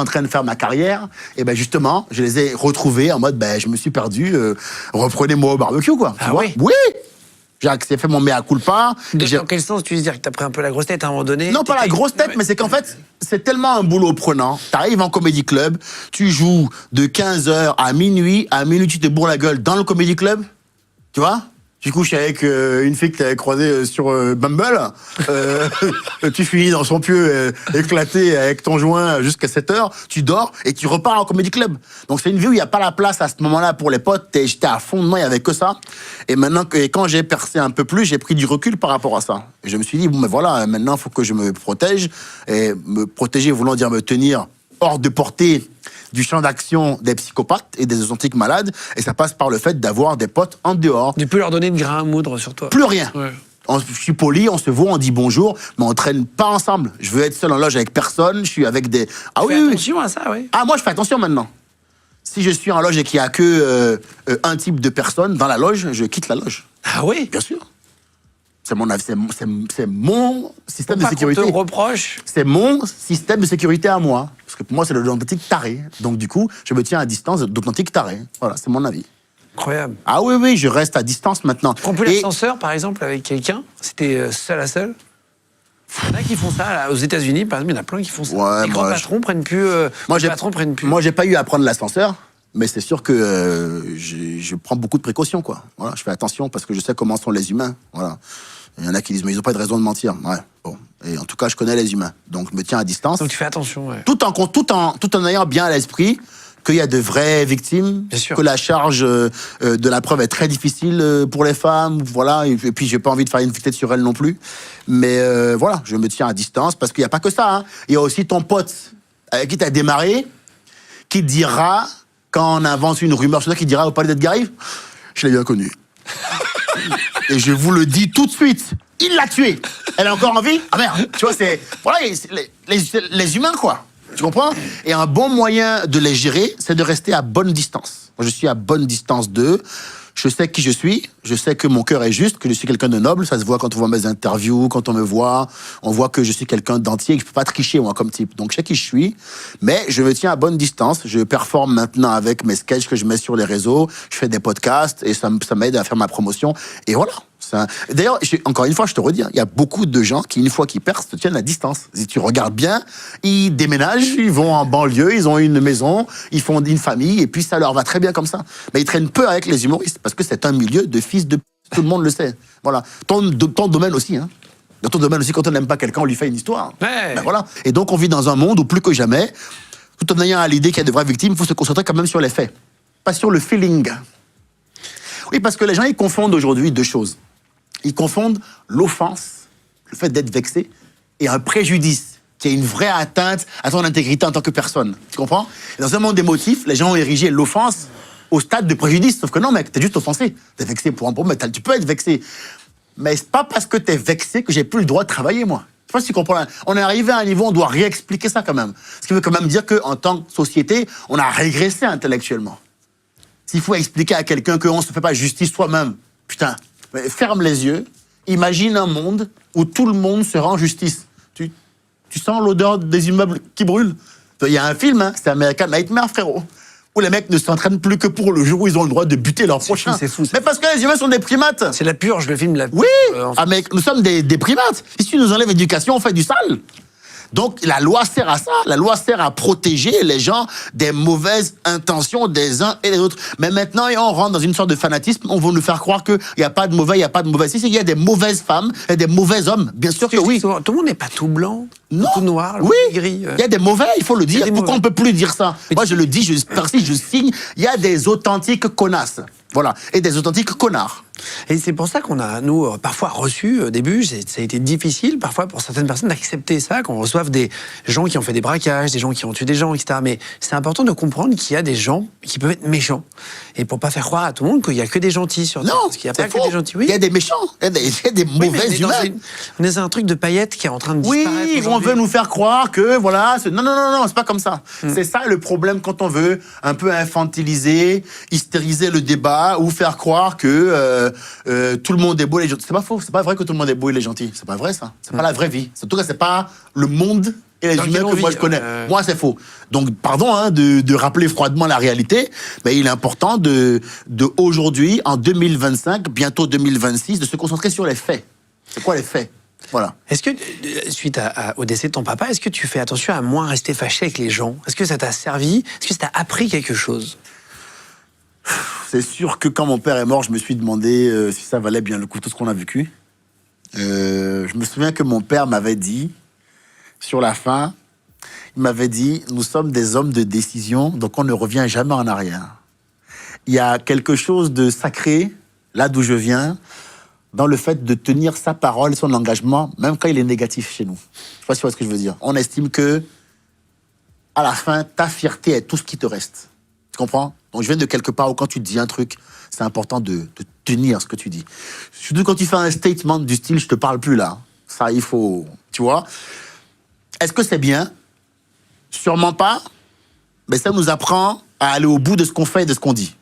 en train de faire ma carrière, et ben justement, je les ai retrouvés en mode, je me suis perdu, reprenez-moi au barbecue, quoi. Ah oui? Oui. J'ai fait mon mea culpa. Dans quel sens tu veux dire que t'as pris un peu la grosse tête à un moment donné? Non, pas la grosse tête, mais c'est qu'en fait, c'est tellement un boulot prenant. T'arrives en comédie club, tu joues de 15h à minuit tu te bourres la gueule dans le comédie club, tu vois? Tu couches avec une fille que tu avais croisée sur Bumble. Tu finis dans son pieu éclaté avec ton joint jusqu'à 7h. Tu dors et tu repars en comédie club. Donc c'est une vie où il n'y a pas la place à ce moment-là pour les potes. J'étais à fond dedans, il n'y avait que ça. Et maintenant, quand j'ai percé un peu plus, j'ai pris du recul par rapport à ça. Et je me suis dit, bon, mais voilà, maintenant, il faut que je me protège. Et me protéger voulant dire me tenir hors de portée du champ d'action des psychopathes et des authentiques malades, et ça passe par le fait d'avoir des potes en dehors. Tu peux leur donner de grain à moudre sur toi. Plus rien. Ouais. Je suis poli, on se voit, on dit bonjour, mais on traîne pas ensemble. Je veux être seul en loge avec personne, je suis avec des... Ah oui, Fais attention à ça, oui. Ah, moi, je fais attention maintenant. Si je suis en loge et qu'il n'y a que un type de personne dans la loge, je quitte la loge. Ah oui? Bien sûr. C'est mon système de sécurité. On te reproche. C'est mon système de sécurité à moi. Parce que pour moi, c'est l'authentique taré. Donc, du coup, je me tiens à distance d'authentique taré. Voilà, c'est mon avis. Incroyable. Ah oui, je reste à distance maintenant. Prends plus l'ascenseur, par exemple, avec quelqu'un. C'était seul à seul. Il y en a qui font ça, là, aux États-Unis, par exemple, il y en a plein qui font ça. Ouais, les grands patrons prennent plus. Moi, j'ai pas eu à prendre l'ascenseur. Mais c'est sûr que je prends beaucoup de précautions, quoi. Voilà, je fais attention parce que je sais comment sont les humains. Voilà. Il y en a qui disent, mais ils n'ont pas de raison de mentir. Ouais, bon. Et en tout cas, je connais les humains. Donc, je me tiens à distance. Donc, tu fais attention, ouais. Tout en ayant bien à l'esprit qu'il y a de vraies victimes, que la charge de la preuve est très difficile pour les femmes. Voilà. Et puis, j'ai pas envie de faire une tête sur elles non plus. Mais voilà, je me tiens à distance parce qu'il n'y a pas que ça. Hein. Il y a aussi ton pote avec qui tu as démarré qui te dira... Quand on avance une rumeur sur ça qui dira au palais d'Edgar Rive, je l'ai bien connu. Et je vous le dis tout de suite, il l'a tuée. Elle a encore en vie? Ah merde, tu vois, c'est... Voilà, les humains, quoi. Tu comprends? Et un bon moyen de les gérer, c'est de rester à bonne distance. Moi, je suis à bonne distance d'eux. Je sais qui je suis, je sais que mon cœur est juste, que je suis quelqu'un de noble, ça se voit quand on voit mes interviews, quand on me voit, on voit que je suis quelqu'un d'entier, que je peux pas tricher moi comme type. Donc je sais qui je suis, mais je me tiens à bonne distance, je performe maintenant avec mes sketchs que je mets sur les réseaux, je fais des podcasts et ça m'aide à faire ma promotion, et voilà. D'ailleurs, encore une fois, je te redis, il y a beaucoup de gens qui, une fois qu'ils percent, se tiennent à distance. Si tu regardes bien, ils déménagent, ils vont en banlieue, ils ont une maison, ils font une famille, et puis ça leur va très bien comme ça. Mais ils traînent peu avec les humoristes, parce que c'est un milieu de fils de... Tout le monde le sait. Voilà. Ton domaine aussi, hein. Dans ton domaine aussi, quand on n'aime pas quelqu'un, on lui fait une histoire. Ouais. Ben voilà. Et donc, on vit dans un monde où, plus que jamais, tout en ayant à l'idée qu'il y a de vraies victimes, il faut se concentrer quand même sur les faits. Pas sur le feeling. Oui, parce que les gens, ils confondent aujourd'hui deux choses. Ils confondent l'offense, le fait d'être vexé, et un préjudice, qui est une vraie atteinte à ton intégrité en tant que personne. Tu comprends? Dans un monde émotif, les gens ont érigé l'offense au stade de préjudice. Sauf que non, mec, t'es juste offensé. T'es vexé pour un problème, tu peux être vexé. Mais c'est pas parce que t'es vexé que j'ai plus le droit de travailler, moi. Je sais pas si tu comprends. On est arrivé à un niveau où on doit réexpliquer ça quand même. Ce qui veut quand même dire qu'en tant que société, on a régressé intellectuellement. S'il faut expliquer à quelqu'un qu'on ne se fait pas justice soi-même, putain... Mais ferme les yeux, imagine un monde où tout le monde se rend justice. Tu sens l'odeur des immeubles qui brûlent? Il y a un film, hein, c'est American Nightmare, frérot, où les mecs ne s'entraînent plus que pour le jour où ils ont le droit de buter leur prochain. C'est fou. Mais parce que les humains sont des primates. C'est la purge, le film. Oui, mec, nous sommes des primates. Si tu nous enlèves l'éducation, on fait du sale. Donc, la loi sert à ça. La loi sert à protéger les gens des mauvaises intentions des uns et des autres. Mais maintenant, on rentre dans une sorte de fanatisme. On veut nous faire croire qu'il n'y a pas de mauvais, il n'y a pas de mauvais. Si, il y a des mauvaises femmes et des mauvais hommes. Bien sûr que oui. Souvent, tout le monde n'est pas tout blanc, non. tout noir, oui. gris. Il y a des mauvais, il faut le dire. Pourquoi on ne peut plus dire ça? Moi, je le dis, je signe. Il y a des authentiques connasses. Voilà. Et des authentiques connards. Et c'est pour ça qu'on a, nous, parfois reçu, au début, ça a été difficile, parfois, pour certaines personnes, d'accepter ça, qu'on reçoive des gens qui ont fait des braquages, des gens qui ont tué des gens, etc. Mais c'est important de comprendre qu'il y a des gens qui peuvent être méchants. Et pour pas faire croire à tout le monde qu'il y a que des gentils sur Terre. Non, parce qu'il n'y a pas que des gentils. Oui. Il y a des méchants, il y a des mauvais humains. On est dans un truc de paillettes qui est en train de disparaître. Oui, on veut nous faire croire que, voilà... Non, c'est pas comme ça. C'est ça le problème quand on veut un peu infantiliser, hystériser le débat, ou faire croire que tout le monde est beau et gentil. C'est pas faux, c'est pas vrai que tout le monde est beau et est gentil. C'est pas vrai, ça. C'est pas la vraie vie. En tout cas, c'est pas le monde et les Dans humains quelle que moi vie, je connais. Moi, c'est faux. Donc, pardon de rappeler froidement la réalité, mais il est important de aujourd'hui, en 2025, bientôt 2026, de se concentrer sur les faits. C'est quoi les faits? Voilà. Est-ce que, suite au décès de ton papa, est-ce que tu fais attention à moins rester fâché avec les gens? Est-ce que ça t'a servi? Est-ce que ça t'a appris quelque chose? C'est sûr que quand mon père est mort, je me suis demandé si ça valait bien le coup, tout ce qu'on a vécu. Je me souviens que mon père m'avait dit, sur la fin, il m'avait dit, nous sommes des hommes de décision, donc on ne revient jamais en arrière. Il y a quelque chose de sacré, là d'où je viens, dans le fait de tenir sa parole, son engagement, même quand il est négatif chez nous. Je sais pas si tu vois ce que je veux dire. On estime que, à la fin, ta fierté est tout ce qui te reste. Tu comprends? Donc je viens de quelque part où quand tu dis un truc, c'est important de tenir ce que tu dis. Surtout quand tu fais un statement du style « je te parle plus là ». Ça, il faut... Tu vois? Est-ce que c'est bien? Sûrement pas. Mais ça nous apprend à aller au bout de ce qu'on fait et de ce qu'on dit.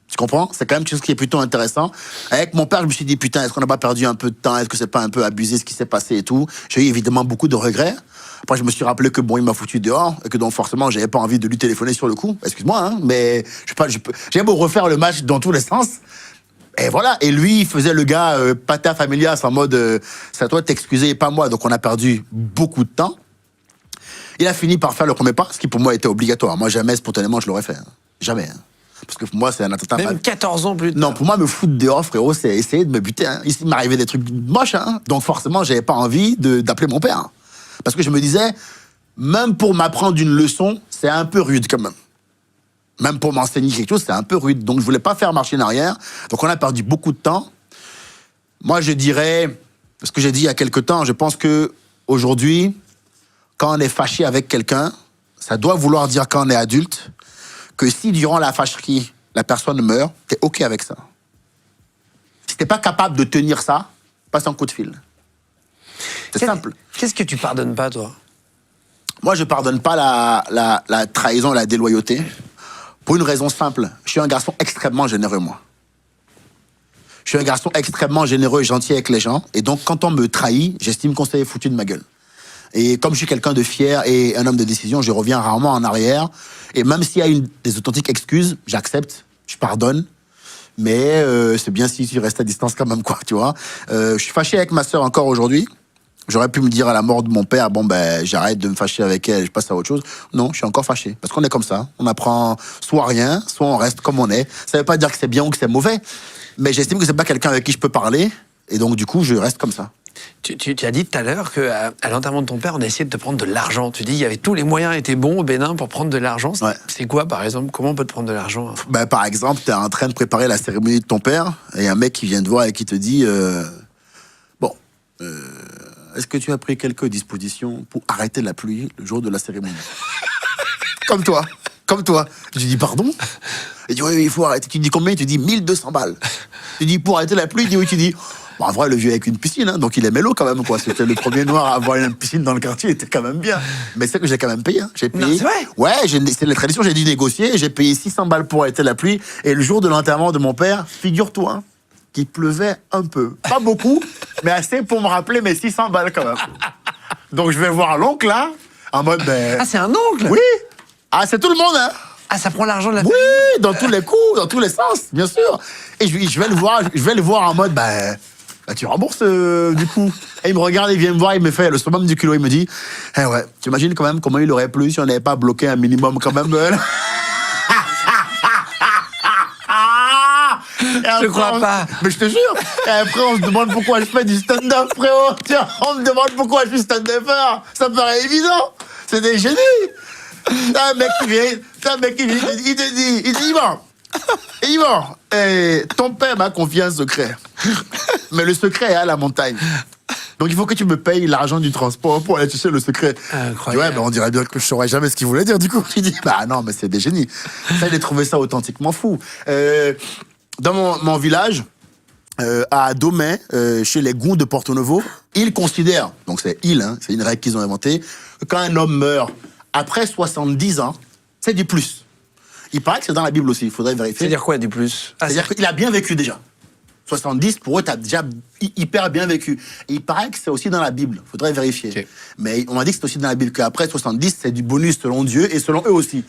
Tu comprends? C'est quand même quelque chose qui est plutôt intéressant. Avec mon père, je me suis dit, putain, est-ce qu'on n'a pas perdu un peu de temps? Est-ce que c'est pas un peu abusé ce qui s'est passé et tout? J'ai eu évidemment beaucoup de regrets. Après, je me suis rappelé que bon, il m'a foutu dehors et que donc forcément, j'avais pas envie de lui téléphoner sur le coup. Excuse-moi, hein, mais j'ai beau refaire le match dans tous les sens. Et voilà. Et lui, il faisait le gars pata familias en mode, c'est à toi de t'excuser et pas moi. Donc on a perdu beaucoup de temps. Il a fini par faire le premier pas, ce qui pour moi était obligatoire. Moi, jamais spontanément, je l'aurais fait. Hein. Jamais. Hein. Parce que pour moi, c'est un attentat. Même 14 ans plus tard. Non, pour moi, me foutre dehors, frérot, c'est essayer de me buter. Hein. Il m'arrivait des trucs moches. Hein. Donc forcément, j'avais pas envie d'appeler mon père. Hein. Parce que je me disais, même pour m'apprendre une leçon, c'est un peu rude quand même. Même pour m'enseigner quelque chose, c'est un peu rude. Donc je voulais pas faire marcher en arrière. Donc on a perdu beaucoup de temps. Moi, je dirais, ce que j'ai dit il y a quelque temps, je pense que aujourd'hui, quand on est fâché avec quelqu'un, ça doit vouloir dire quand on est adulte, que si durant la fâcherie, la personne meurt, t'es OK avec ça. Si t'es pas capable de tenir ça, passe un coup de fil. C'est simple. Qu'est-ce que tu pardonnes pas, toi? Moi, je pardonne pas la trahison et la déloyauté. Pour une raison simple. Je suis un garçon extrêmement généreux, moi. Je suis un garçon extrêmement généreux et gentil avec les gens. Et donc, quand on me trahit, j'estime qu'on s'est foutu de ma gueule. Et comme je suis quelqu'un de fier et un homme de décision, je reviens rarement en arrière. Et même s'il y a des authentiques excuses, j'accepte, je pardonne. Mais c'est bien si tu restes à distance quand même, quoi, tu vois. Je suis fâché avec ma sœur encore aujourd'hui. J'aurais pu me dire à la mort de mon père, bon ben j'arrête de me fâcher avec elle, je passe à autre chose. Non, je suis encore fâché. Parce qu'on est comme ça. On apprend soit rien, soit on reste comme on est. Ça veut pas dire que c'est bien ou que c'est mauvais. Mais j'estime que c'est pas quelqu'un avec qui je peux parler. Et donc du coup, je reste comme ça. Tu as dit tout à l'heure qu'à l'enterrement de ton père, on a essayé de te prendre de l'argent. Tu dis qu'il y avait tous les moyens étaient bons au Bénin pour prendre de l'argent. Ouais. C'est quoi, par exemple? Comment on peut te prendre de l'argent? Ben, par exemple, tu es en train de préparer la cérémonie de ton père et un mec qui vient te voir et qui te dit est-ce que tu as pris quelques dispositions pour arrêter la pluie le jour de la cérémonie? Comme toi. Je dis pardon? Il dit oui, il faut arrêter. Tu dis combien? Tu dis 1200 balles. Tu dis pour arrêter la pluie? Il dit oui, tu dis... Bon, en vrai, le vieux avec une piscine, hein, donc il aimait l'eau quand même, quoi. C'était le premier noir à avoir une piscine dans le quartier, il était quand même bien. Mais c'est que j'ai quand même payé. Hein. J'ai payé. Non, c'est vrai? Ouais, c'est la tradition, j'ai dû négocier, j'ai payé 600 balles pour arrêter la pluie. Et le jour de l'enterrement de mon père, figure-toi, hein, qu'il pleuvait un peu. Pas beaucoup, mais assez pour me rappeler mes 600 balles quand même. Donc je vais voir l'oncle là, en mode... Ah, c'est un oncle? Oui. Ah, c'est tout le monde, hein. Ah, ça prend l'argent de la Oui, dans tous les coups, dans tous les sens, bien sûr. Et je vais le voir en mode, tu rembourses du coup. Et il me regarde, il vient me voir, il me fait le summum du kilo, il me dit, ouais, tu imagines quand même comment il aurait plu si on n'avait pas bloqué un minimum quand même. Je crois pas. Mais je te jure. Et après, on se demande pourquoi je fais du stand-up, frérot. Tiens, on me demande pourquoi je suis stand-upper. Ça me paraît évident. C'est des génies. T'as un mec qui vient, il te dit, Yvan, ton père m'a confié un secret. Mais le secret est à la montagne. Donc il faut que tu me payes l'argent du transport pour aller chercher le secret. Incroyable. Ouais, on dirait bien que je saurais jamais ce qu'il voulait dire du coup. Je dis, non, mais c'est des génies. Ça, il a trouvé ça authentiquement fou. Dans mon village, à Domey, chez les Goûts de Porto Novo, ils considèrent, donc c'est c'est une règle qu'ils ont inventée, que quand un homme meurt après 70 ans, c'est du plus. Il paraît que c'est dans la Bible aussi, il faudrait vérifier. C'est-à-dire quoi, du plus? C'est-à-dire qu'il a bien vécu déjà. 70, pour eux, t'as déjà hyper bien vécu. Et il paraît que c'est aussi dans la Bible. Faudrait vérifier. Ok. Mais on m'a dit que c'est aussi dans la Bible qu'après 70, c'est du bonus selon Dieu et selon eux aussi.